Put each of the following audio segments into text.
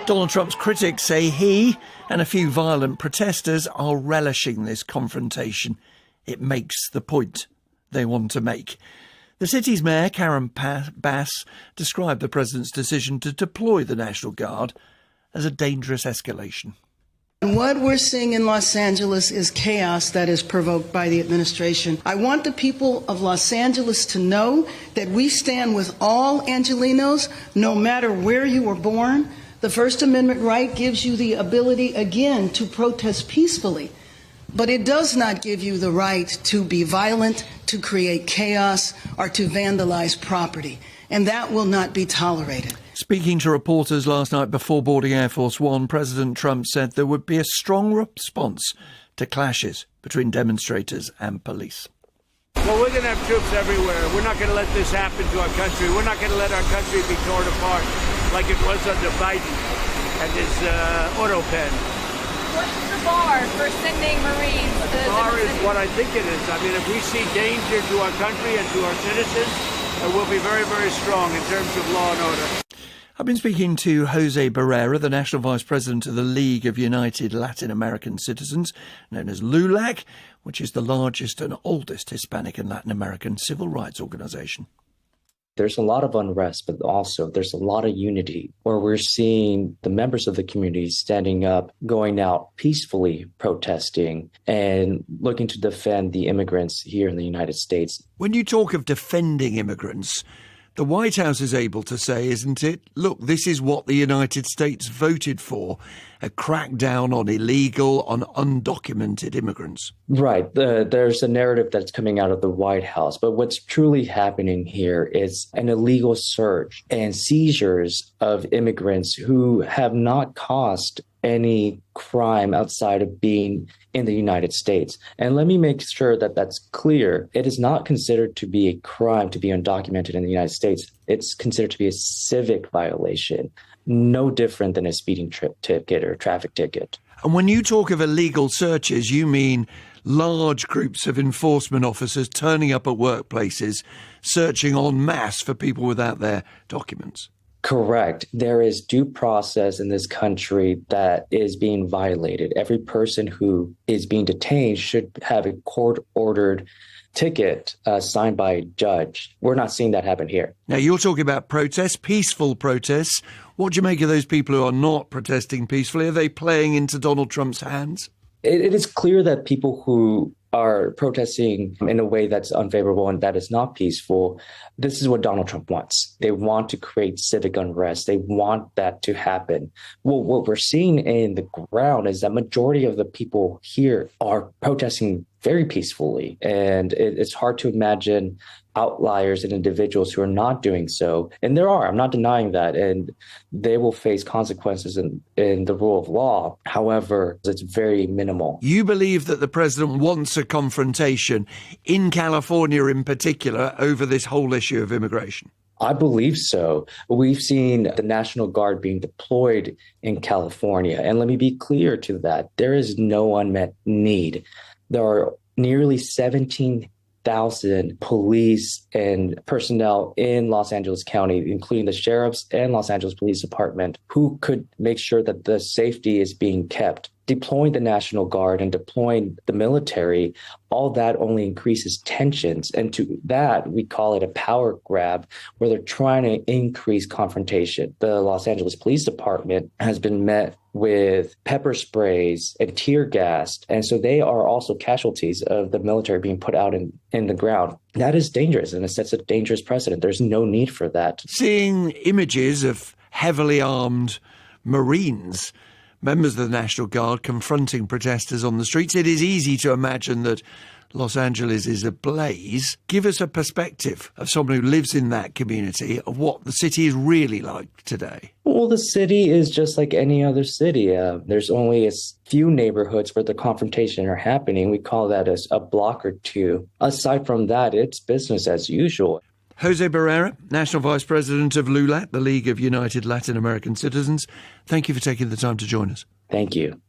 Donald Trump's critics say he and a few violent protesters are relishing this confrontation. It makes the point they want to make. The city's mayor, Karen Bass, described the president's decision to deploy the National Guard as a dangerous escalation. What we're seeing in Los Angeles is chaos that is provoked by the administration. I want the people of Los Angeles to know that we stand with all Angelenos, no matter where you were born. The First Amendment right gives you the ability, again, to protest peacefully. But it does not give you the right to be violent, to create chaos, or to vandalize property. And that will not be tolerated. Speaking to reporters last night before boarding Air Force One, President Trump said there would be a strong response to clashes between demonstrators and police. Well, we're going to have troops everywhere. We're not going to let this happen to our country. We're not going to let our country be torn apart like it was under Biden and his auto pen. What's the bar for sending Marines? The bar is what I think it is. I mean, if we see danger to our country and to our citizens, we'll be very, very strong in terms of law and order. I've been speaking to Jose Barrera, the National Vice President of the League of United Latin American Citizens, known as LULAC, which is the largest and oldest Hispanic and Latin American civil rights organisation. There's a lot of unrest, but also there's a lot of unity where we're seeing the members of the community standing up, going out peacefully protesting and looking to defend the immigrants here in the United States. When you talk of defending immigrants, the White House is able to say, isn't it, look, this is what the United States voted for, a crackdown on illegal, on undocumented immigrants. Right. There's a narrative that's coming out of the White House. But what's truly happening here is an illegal search and seizures of immigrants who have not caused any crime outside of being in the United States. And let me make sure that that's clear. It is not considered to be a crime to be undocumented in the United States. It's considered to be a civic violation, no different than a speeding ticket or a traffic ticket. And when you talk of illegal searches, you mean large groups of enforcement officers turning up at workplaces, searching en masse for people without their documents. Correct. There is due process in this country that is being violated. Every person who is being detained should have a court-ordered ticket signed by a judge. We're not seeing that happen here. Now, you're talking about protests, peaceful protests. What do you make of those people who are not protesting peacefully? Are they playing into Donald Trump's hands? It is clear that people who are protesting in a way that's unfavorable and that is not peaceful, this is what Donald Trump wants. They want to create civic unrest. They want that to happen. Well, what we're seeing in the ground is that majority of the people here are protesting very peacefully. And it's hard to imagine outliers and individuals who are not doing so. And there are, I'm not denying that. And they will face consequences in the rule of law. However, it's very minimal. You believe that the president wants a confrontation in California in particular over this whole issue of immigration? I believe so. We've seen the National Guard being deployed in California. And let me be clear to that. There is no unmet need. There are nearly 17,000 police and personnel in Los Angeles County, including the sheriffs and Los Angeles Police Department, who could make sure that the safety is being kept. Deploying the National Guard and deploying the military, all that only increases tensions. And to that, we call it a power grab, where they're trying to increase confrontation. The Los Angeles Police Department has been met with pepper sprays and tear gas. And so they are also casualties of the military being put out in the ground. That is dangerous, and it sets a dangerous precedent. There's no need for that. Seeing images of heavily armed Marines, members of the National Guard, confronting protesters on the streets, it is easy to imagine that Los Angeles is ablaze. Give us a perspective of someone who lives in that community of what the city is really like today. Well, the city is just like any other city. There's only a few neighborhoods where the confrontation are happening. We call that as a block or two. Aside from that, it's business as usual. Jose Barrera, National Vice President of LULAC, the League of United Latin American Citizens. Thank you for taking the time to join us. Thank you.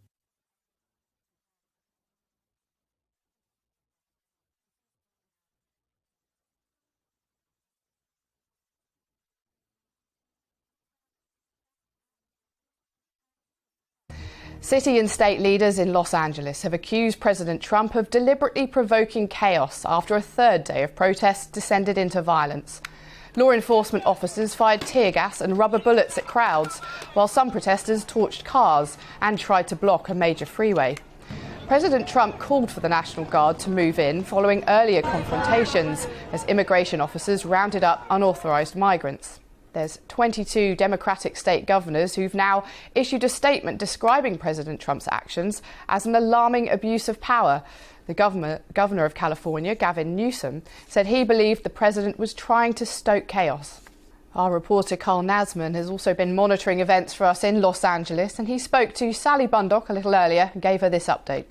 City and state leaders in Los Angeles have accused President Trump of deliberately provoking chaos after a third day of protests descended into violence. Law enforcement officers fired tear gas and rubber bullets at crowds, while some protesters torched cars and tried to block a major freeway. President Trump called for the National Guard to move in following earlier confrontations as immigration officers rounded up unauthorized migrants. There's 22 Democratic state governors who've now issued a statement describing President Trump's actions as an alarming abuse of power. The governor of California, Gavin Newsom, said he believed the president was trying to stoke chaos. Our reporter Carl Nasman has also been monitoring events for us in Los Angeles, and he spoke to Sally Bundock a little earlier and gave her this update.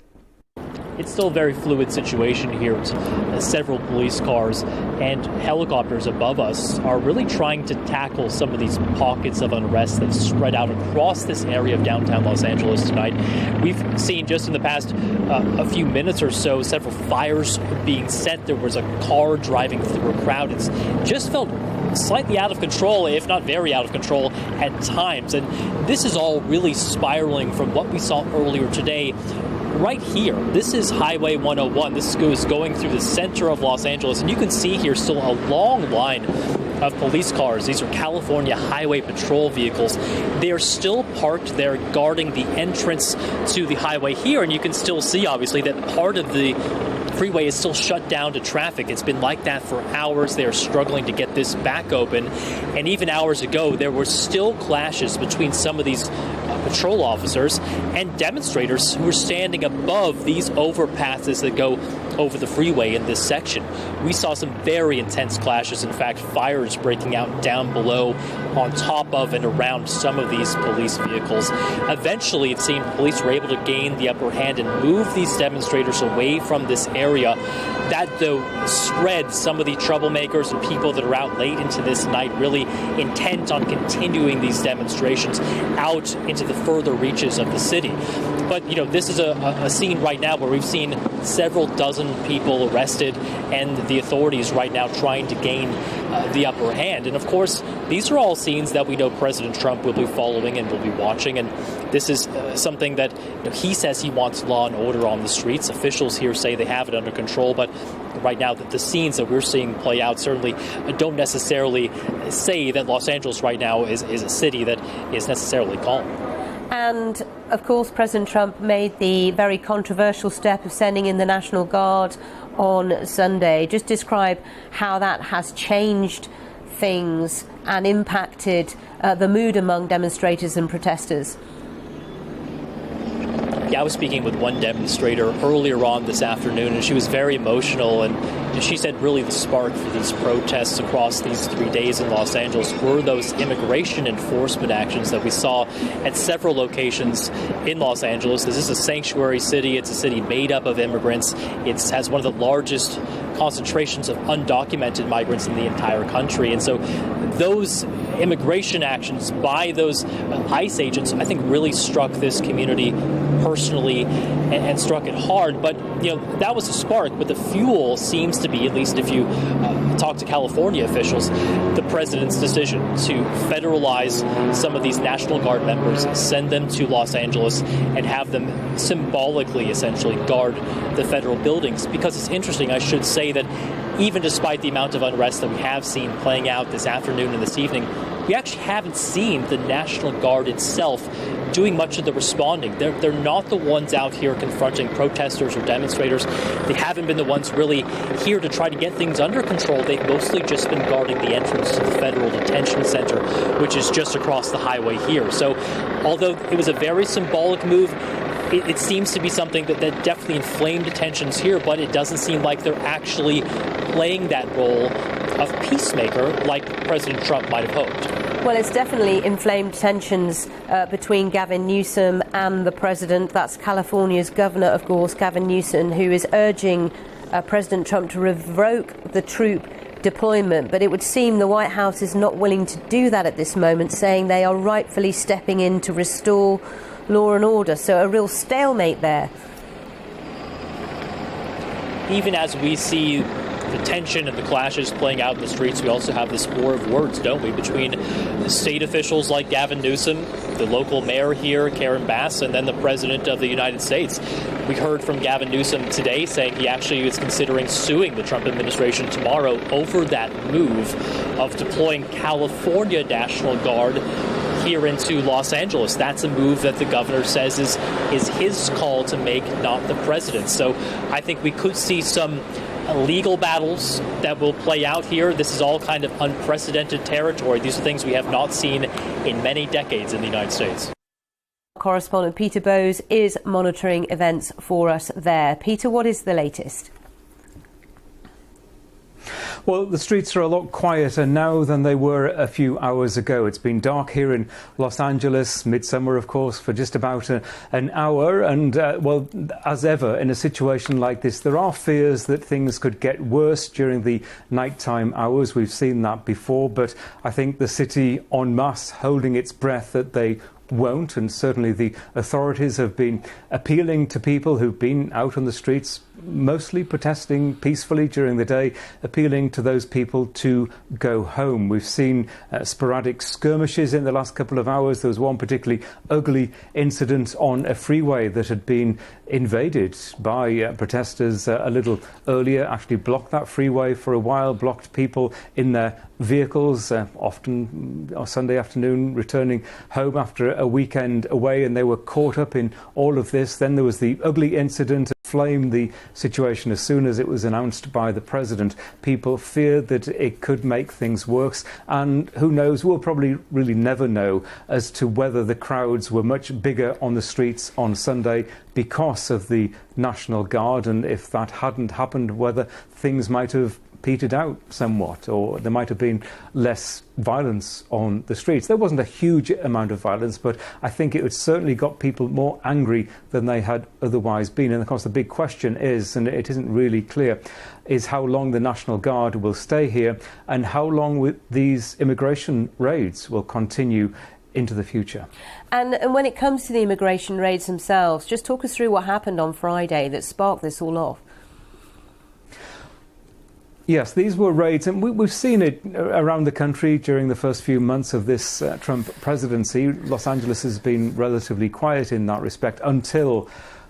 It's still a very fluid situation here. Several police cars and helicopters above us are really trying to tackle some of these pockets of unrest that spread out across this area of downtown Los Angeles tonight. We've seen just in the past a few minutes or so several fires being set. There was a car driving through a crowd. It's just felt slightly out of control, if not very out of control at times. And this is all really spiraling from what we saw earlier today. Right here, this is Highway 101. This is going through the center of Los Angeles, and you can see here still a long line of police cars. These are California Highway Patrol vehicles. They are still parked there guarding the entrance to the highway here, and you can still see, obviously, that part of the freeway is still shut down to traffic. It's been like that for hours. They are struggling to get this back open. And even hours ago, there were still clashes between some of these patrol officers and demonstrators who were standing above these overpasses that go over the freeway in this section. We saw some very intense clashes. In fact, fires breaking out down below on top of and around some of these police vehicles. Eventually, it seemed police were able to gain the upper hand and move these demonstrators away from this area. That, though, spread some of the troublemakers and people that are out late into this night, really intent on continuing these demonstrations out into the further reaches of the city. But, you know, this is a scene right now where we've seen several dozen people arrested and the authorities right now trying to gain the upper hand. And, of course, these are all scenes that we know President Trump will be following and will be watching. And this is something that he says he wants law and order on the streets. Officials here say they have it under control. But right now, the scenes that we're seeing play out certainly don't necessarily say that Los Angeles right now is a city that is necessarily calm. And, of course, President Trump made the very controversial step of sending in the National Guard on Sunday. Just describe how that has changed things and impacted the mood among demonstrators and protesters. Yeah, I was speaking with one demonstrator earlier on this afternoon, and she was very emotional. And she said really the spark for these protests across these 3 days in Los Angeles were those immigration enforcement actions that we saw at several locations in Los Angeles. This is a sanctuary city. It's a city made up of immigrants. It has one of the largest concentrations of undocumented migrants in the entire country. And so those immigration actions by those ICE agents, I think, really struck this community personally and struck it hard. But, you know, that was a spark. But the fuel seems to be, at least if you talk to California officials, the president's decision to federalize some of these National Guard members, send them to Los Angeles, and have them symbolically, essentially, guard the federal buildings. Because it's interesting, I should say, that even despite the amount of unrest that we have seen playing out this afternoon and this evening, we actually haven't seen the National Guard itself doing much of the responding. They're not the ones out here confronting protesters or demonstrators. They haven't been the ones really here to try to get things under control. They've mostly just been guarding the entrance to the Federal Detention Center, which is just across the highway here. So although it was a very symbolic move, it seems to be something that definitely inflamed tensions here, but it doesn't seem like they're actually playing that role of peacemaker like President Trump might have hoped. Well, it's definitely inflamed tensions between Gavin Newsom and the president. That's California's governor, of course, Gavin Newsom, who is urging President Trump to revoke the troop deployment. But it would seem the White House is not willing to do that at this moment, saying they are rightfully stepping in to restore law and order. So a real stalemate there. Even as we see the tension and the clashes playing out in the streets, we also have this war of words, don't we, between state officials like Gavin Newsom, the local mayor here, Karen Bass, and then the President of the United States. We heard from Gavin Newsom today saying he actually is considering suing the Trump administration tomorrow over that move of deploying California National Guard here into Los Angeles. That's a move that the governor says is his call to make, not the president's. So I think we could see some legal battles that will play out here. This is all kind of unprecedented territory. These are things we have not seen in many decades in the United States. Correspondent Peter Bowes is monitoring events for us there. Peter, what is the latest? Well, the streets are a lot quieter now than they were a few hours ago. It's been dark here in Los Angeles, midsummer, of course, for just about an hour. And, well, as ever, in a situation like this, there are fears that things could get worse during the nighttime hours. We've seen that before. But I think the city en masse holding its breath that they won't, and certainly the authorities have been appealing to people who've been out on the streets, mostly protesting peacefully during the day, appealing to those people to go home. We've seen sporadic skirmishes in the last couple of hours. There was one particularly ugly incident on a freeway that had been invaded by protesters a little earlier, actually blocked that freeway for a while, blocked people in their vehicles, often on Sunday afternoon, returning home after a weekend away, and they were caught up in all of this. Then there was the ugly incident that flamed the situation as soon as it was announced by the president. People feared that it could make things worse, and who knows, we'll probably really never know as to whether the crowds were much bigger on the streets on Sunday because of the National Guard, and if that hadn't happened, whether things might have petered out somewhat, or there might have been less violence on the streets. There wasn't a huge amount of violence, but I think it certainly got people more angry than they had otherwise been. And of course the big question is, and it isn't really clear, is how long the National Guard will stay here and how long these immigration raids will continue into the future. And when it comes to the immigration raids themselves, just talk us through what happened on Friday that sparked this all off. Yes, these were raids, and we've seen it around the country during the first few months of this Trump presidency. Los Angeles has been relatively quiet in that respect until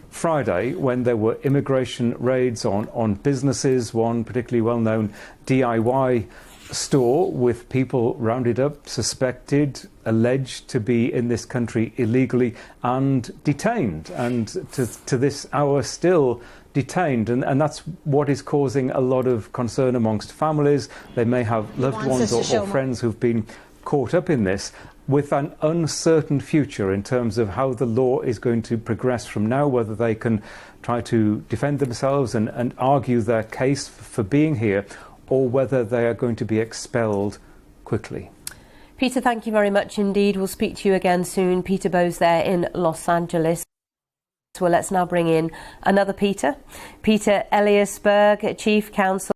Friday, when there were immigration raids on businesses, one particularly well-known DIY store with people rounded up, suspected, alleged to be in this country illegally and detained, and to this hour still detained, and that's what is causing a lot of concern amongst families. They may have loved ones or friends who've been caught up in this, with an uncertain future in terms of how the law is going to progress from now, whether they can try to defend themselves and argue their case for being here, or whether they are going to be expelled quickly. Peter, thank you very much indeed. We'll speak to you again soon. Peter Bowes there in Los Angeles. Well, let's now bring in another Peter Eliasberg, Chief Counsel